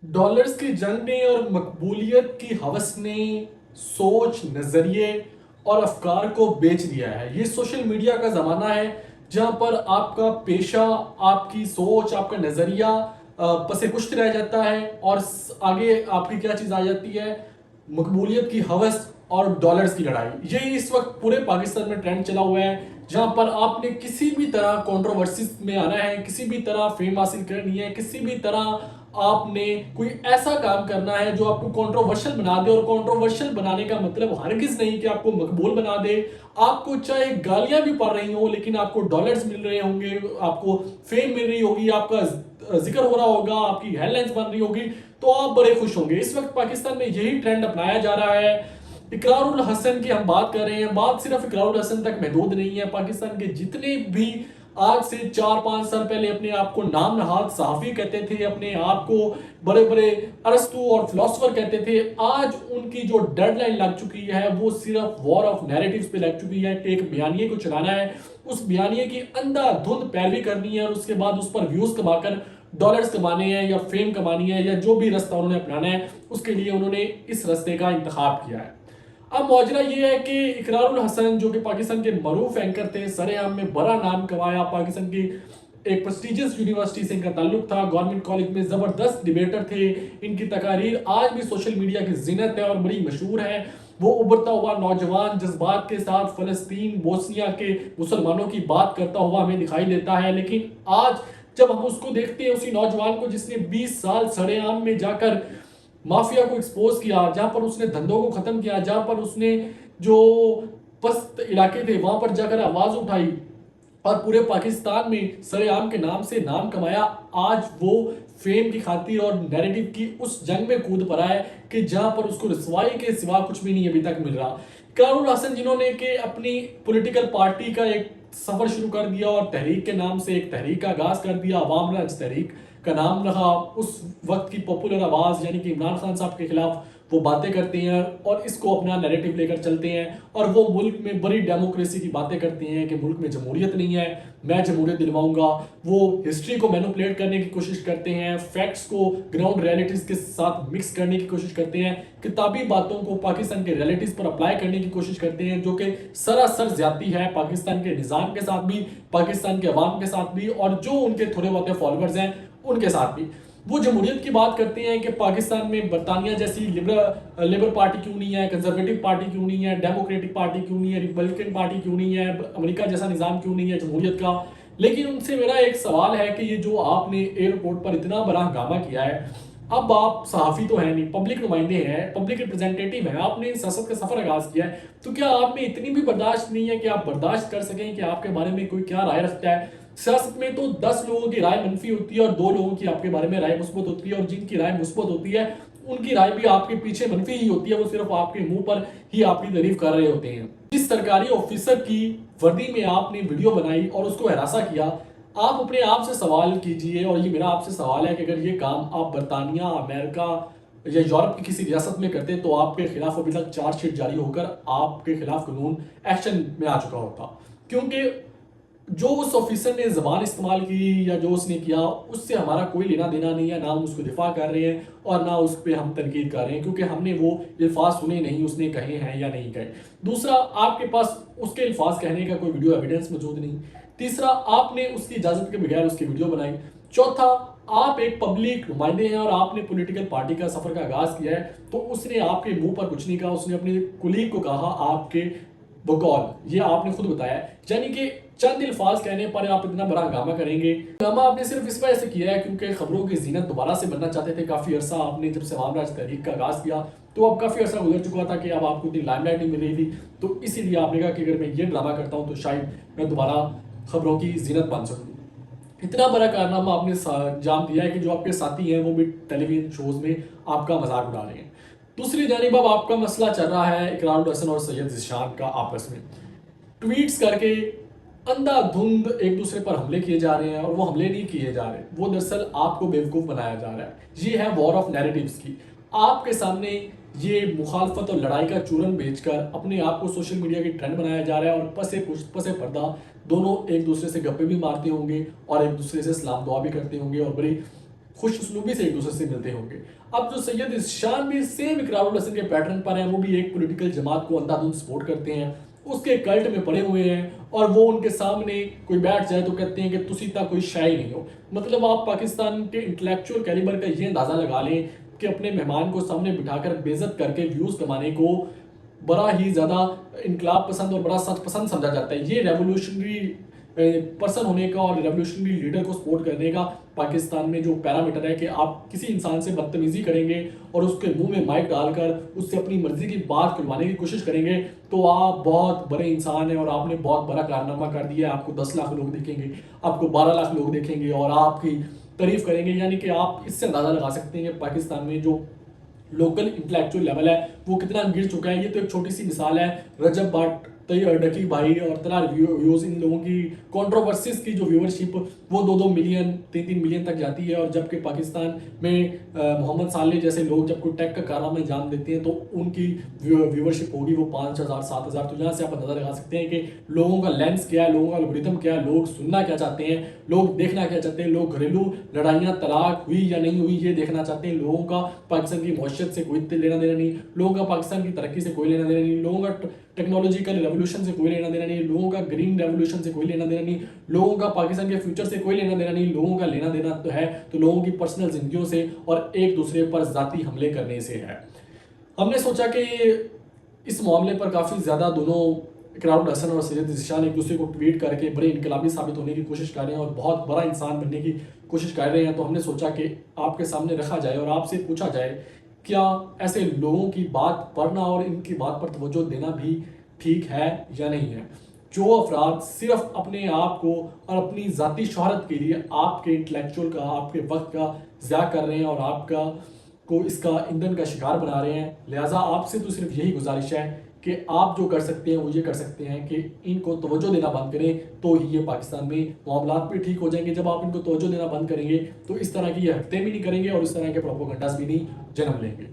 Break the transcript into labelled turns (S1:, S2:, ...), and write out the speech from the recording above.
S1: Dollars की जंग ने और मकबूलियत की हवस ने सोच, नजरिए और अफकार को बेच दिया है। ये सोशल मीडिया का ज़माना है जहां पर आपका पेशा, आपकी सोच, आपका नज़रिया पसे पुष्ट रह जाता है और आगे आपकी क्या चीज़ आ जाती है, मकबूलियत की हवस और डॉलर्स की लड़ाई। यही इस वक्त पूरे पाकिस्तान में ट्रेंड चला हुआ है जहां पर आपने किसी भी तरह कंट्रोवर्सी में आना है, किसी भी तरह फेम हासिल करनी है, किसी भी तरह आपने कोई ऐसा काम करना है जो आपको कंट्रोवर्शियल बना दे। और कंट्रोवर्शियल बनाने का मतलब हरगिज नहीं कि आपको मकबूल बना दे। आपको चाहे गालियां भी पड़ रही हो लेकिन आपको डॉलर्स मिल रहे होंगे, आपको फेम मिल रही होगी, आपका जिक्र हो रहा होगा, आपकी हेडलाइंस बन रही होगी, तो आप बड़े खुश होंगे। इस वक्त पाकिस्तान में यही ट्रेंड अपनाया जा रहा है। इकरारुल हसन की हम बात कर रहे हैं, बात सिर्फ इकरारुल हसन तक महदूद नहीं है। पाकिस्तान के जितने भी आज से 4-5 साल पहले अपने आप को नाम नहाद सहाफी कहते थे, अपने आप को बड़े बड़े अरस्तु और फिलोसोफर कहते थे, आज उनकी जो डेडलाइन लग चुकी है वो सिर्फ वॉर ऑफ नैरेटिव्स पे लग चुकी है। एक बयानिए को चलाना है, उस बयानिए की अंधाधुंध पैरवी करनी है और उसके बाद उस पर व्यूज कमाकर डॉलर्स कमाने हैं या फेम कमानी है या जो भी रास्ता उन्होंने अपनाना है, उसके लिए उन्होंने इस रास्ते का इंतखाब किया है। अब मौजरा ये है कि इकरारुल हसन जो कि पाकिस्तान के मरूफ एंकर थे, सरेआम में बड़ा नाम कमाया, पाकिस्तान की एक प्रेस्टिजियस यूनिवर्सिटी से इनका ताल्लुक था, गवर्नमेंट कॉलेज में जबरदस्त डिबेटर थे, इनकी तकारीर आज भी सोशल मीडिया की जिनत है और बड़ी मशहूर है। वो उभरता हुआ नौजवान जज्बात के साथ फलस्तीन, बोस्निया के मुसलमानों की बात करता हुआ हमें दिखाई देता है। लेकिन आज जब हम उसको देखते हैं, उसी नौजवान को जिसने 20 साल सरेआम में जाकर माफिया को एक्सपोज किया, जहां पर उसने धंधों को खत्म किया, जहां पर उसने जो पस्त इलाके थे वहां पर जाकर आवाज उठाई और पूरे पाकिस्तान में सरेआम के नाम से नाम कमाया, आज वो फेम की खातिर और नैरेटिव की उस जंग में कूद पड़ा है कि जहां पर उसको रसवाई के सिवा कुछ भी नहीं अभी तक मिल रहा। इकरारुल हसन जिन्होंने कि अपनी पॉलिटिकल पार्टी का एक सफर शुरू कर दिया और तहरीक के नाम से एक तहरीक का आगाज कर दिया, अवाम राज तहरीक का नाम रखा, उस वक्त की पॉपुलर आवाज यानी कि इमरान खान साहब के खिलाफ वो बातें करते हैं और इसको अपना नैरेटिव लेकर चलते हैं। और वो मुल्क में बड़ी डेमोक्रेसी की बातें करते हैं कि मुल्क में जमहूरियत नहीं है, मैं जमहूरियत दिलवाऊंगा। वो हिस्ट्री को मैनिपुलेट करने की कोशिश करते हैं, फैक्ट्स को ग्राउंड रियलिटीज के साथ मिक्स करने की कोशिश करते हैं, किताबी बातों को पाकिस्तान के रियलिटीज पर अप्लाई करने की कोशिश करते हैं, जो कि सरासर ज्यादती है पाकिस्तान के निज़ाम के साथ भी, पाकिस्तान के अवाम के साथ भी और जो उनके थोड़े बहुत फॉलोअर्स हैं उनके साथ भी। वो जमहूरियत की बात करते हैं कि पाकिस्तान में बरतानिया जैसी लिबरल पार्टी क्यों नहीं है, कंजर्वेटिव पार्टी क्यों नहीं है, डेमोक्रेटिक पार्टी क्यों नहीं है, रिपब्लिकन पार्टी क्यों नहीं है, अमेरिका जैसा निज़ाम क्यों नहीं है जमहूरियत का। लेकिन उनसे मेरा एक सवाल है कि ये जो आपने एयरपोर्ट पर इतना बड़ा हंगामा किया है, अब आप सहाफ़ी तो है नहीं, पब्लिक नुमाइंदे हैं, पब्लिक रिप्रेजेंटेटिव हैं, आपने सियासत का सफर आगाज किया है, तो क्या आप में इतनी भी बर्दाश्त नहीं है कि आप बर्दाश्त कर सकें कि आपके बारे में कोई क्या राय रखता है। सियासत में तो 10 लोगों की राय मनफी होती है और 2 लोगों की आपके बारे में राय मुस्बत होती है, और जिनकी राय मुस्बत होती है उनकी राय भी आपके पीछे मनफी ही होती है, वो सिर्फ आपके मुंह पर ही आपकी तारीफ कर रहे होते हैं। जिस सरकारी ऑफिसर की वर्दी में आपने वीडियो बनाई और उसको हरासा किया, आप अपने आप से सवाल कीजिए, और ये मेरा आपसे सवाल है कि अगर ये काम आप बरतानिया, अमेरिका या यूरोप की किसी रियासत में करते तो आपके खिलाफ अभी तक चार्जशीट जारी होकर आपके खिलाफ कानून एक्शन में आ चुका होता। क्योंकि जो उस ऑफिसर ने जबान इस्तेमाल की या जो उसने किया, उससे हमारा कोई लेना देना नहीं है, ना हम उसको दिफा कर रहे हैं और ना उस पर हम तनकीद कर रहे हैं, क्योंकि हमने वो अल्फाज सुने नहीं, उसने कहे हैं या नहीं कहे। दूसरा, आपके पास उसके अल्फाज कहने का कोई वीडियो एविडेंस मौजूद नहीं। तीसरा, आपने उसकी इजाजत के बगैर उसकी वीडियो बनाई। चौथा, आप एक पब्लिक नुमाइंदे हैं और आपने पॉलिटिकल पार्टी का सफर का आगाज किया है, तो उसने आपके मुंह पर कुछ नहीं कहा, उसने अपने कुलीग को कहा आपके बकौल, ये आपने खुद बताया। यानी कि चंद अल्फाज कहने पर आप इतना बड़ा हंगामा करेंगे। हंगामा आपने सिर्फ इस वजह से किया है क्योंकि खबरों की जीनत दोबारा से बनना चाहते थे। काफी अरसा आपने जब से अवाम राज तहरीक का आगाज किया तो अब काफी अरसा गुजर चुका था कि अब आपको इतनी लाइमलाइट नहीं मिल रही थी, तो इसीलिए आपने कहा कि अगर मैं ये ड्रामा करता हूँ तो शायद मैं दोबारा खबरों की जीनत बन सकूँ। इतना बड़ा कारनामा आपने अंजाम दिया है कि जो आपके साथी हैं वो भी टेलीविजन शोज में आपका मजाक उड़ा रहे हैं। दूसरी जानिब अब आपका मसला चल रहा है इकरारुल हसन और सैयद ज़ीशान का आपस में ट्वीट्स करके अंधाधुंध एक दूसरे पर हमले किए जा रहे हैं, और वो हमले नहीं किए जा रहे, वो दरअसल आपको बेवकूफ़ बनाया जा रहा है। ये है वॉर ऑफ नैरेटिव्स की। आपके सामने ये मुखालफत और लड़ाई का चूरन बेचकर अपने आप को सोशल मीडिया की ट्रेंड बनाया जा रहा है, और पसे पर्दा दोनों एक दूसरे से गप्पे भी मारते होंगे और एक दूसरे से सलाम दुआ भी करते होंगे और बड़ी खुश उसलूबी से एक दूसरे से मिलते होंगे। अब जो सैयद ज़ीशान भी सेम इकरारुल हसन के पैटर्न पर हैं, वो भी एक पॉलिटिकल जमात को अंधाधुंध सपोर्ट करते हैं, उसके कल्ट में पड़े हुए हैं, और वो उनके सामने कोई बैठ जाए तो कहते हैं कि तुसी ता कोई शाय नहीं हो। मतलब आप पाकिस्तान के इंटेलेक्चुअल कैलिबर का ये अंदाज़ा लगा लें कि अपने मेहमान को सामने बिठाकर बेइज्जत करके व्यूज़ कमाने को बड़ा ही ज़्यादा इनकलाब पसंद और बड़ा सच पसंद समझा जाता है। ये रेवोल्यूशनरी पर्सन होने का और रेवोल्यूशनरी लीडर को सपोर्ट करने का पाकिस्तान में जो पैरामीटर है कि आप किसी इंसान से बदतमीजी करेंगे और उसके मुंह में माइक डालकर उससे अपनी मर्जी की बात खुलवाने की कोशिश करेंगे तो आप बहुत बड़े इंसान हैं और आपने बहुत बड़ा कारनामा कर दिया है। आपको 10 लाख लोग देखेंगे, आपको 12 लाख लोग देखेंगे और आपकी तारीफ करेंगे। यानी कि आप इससे अंदाज़ा लगा सकते हैं कि पाकिस्तान में जो लोकल इंटेलेक्चुअल लेवल है वो कितना गिर चुका है। ये तो एक छोटी सी मिसाल है। रजब भट्ट, डकी भाई और तलाल व्यूज, इन लोगों की कंट्रोवर्सीज की जो व्यूअरशिप वो 2-2 मिलियन 3-3 मिलियन तक जाती है, और जबकि पाकिस्तान में मोहम्मद साले जैसे लोग जब कोई टेक का कारनामा अंजाम देते हैं तो उनकी व्यूअरशिप होगी वो 5,000 7,000। तो यहाँ से आप अंदाजा लगा सकते हैं कि लोगों का लेंस क्या है, लोगों का एल्गोरिथम क्या है, लोग सुनना क्या चाहते हैं, लोग देखना क्या चाहते हैं। लोग घरेलू लड़ाइयाँ तलाक हुई या नहीं हुई ये देखना चाहते हैं। लोगों का पाकिस्तान की मौशियत से कोई लेना देना नहीं, लोगों का पाकिस्तान की तरक्की से कोई लेना देना नहीं, लोगों का टेक्नोलॉजिकल रेवोल्यूशन से कोई लेना देना नहीं, लोगों का ग्रीन रेवोल्यूशन से कोई लेना देना नहीं, लोगों का पाकिस्तान के फ्यूचर से कोई लेना देना नहीं। लोगों का लेना देना तो है तो लोगों की पर्सनल जिंदगियों से और एक दूसरे पर जाती हमले करने से है। हमने सोचा कि इस मामले पर काफ़ी ज़्यादा दोनों इकरारुल हसन और सैयद ज़ीशान एक दूसरे को ट्वीट करके बड़े इनकलाबी साबित होने की कोशिश कर रहे हैं और बहुत बड़ा इंसान बनने की कोशिश कर रहे हैं। तो हमने सोचा कि आपके सामने रखा जाए और आपसे पूछा जाए क्या ऐसे लोगों की बात पढ़ना और इनकी बात पर तवज्जो देना भी ठीक है या नहीं है। जो अफराद सिर्फ अपने आप को और अपनी ज़ाती शोहरत के लिए आपके इंटेलेक्चुअल का, आपके वक्त का ज़्यादा कर रहे हैं और आपका को इसका ईंधन का शिकार बना रहे हैं, लिहाजा आपसे तो सिर्फ यही गुजारिश है कि आप जो कर सकते हैं वो ये कर सकते हैं कि इनको तवज्जो देना बंद करें, तो ही ये पाकिस्तान में मामलात भी ठीक हो जाएंगे। जब आप इनको तवज्जो देना बंद करेंगे तो इस तरह की ये हरकतें भी नहीं करेंगे और इस तरह के प्रोपोगंडास भी नहीं जन्म लेंगे।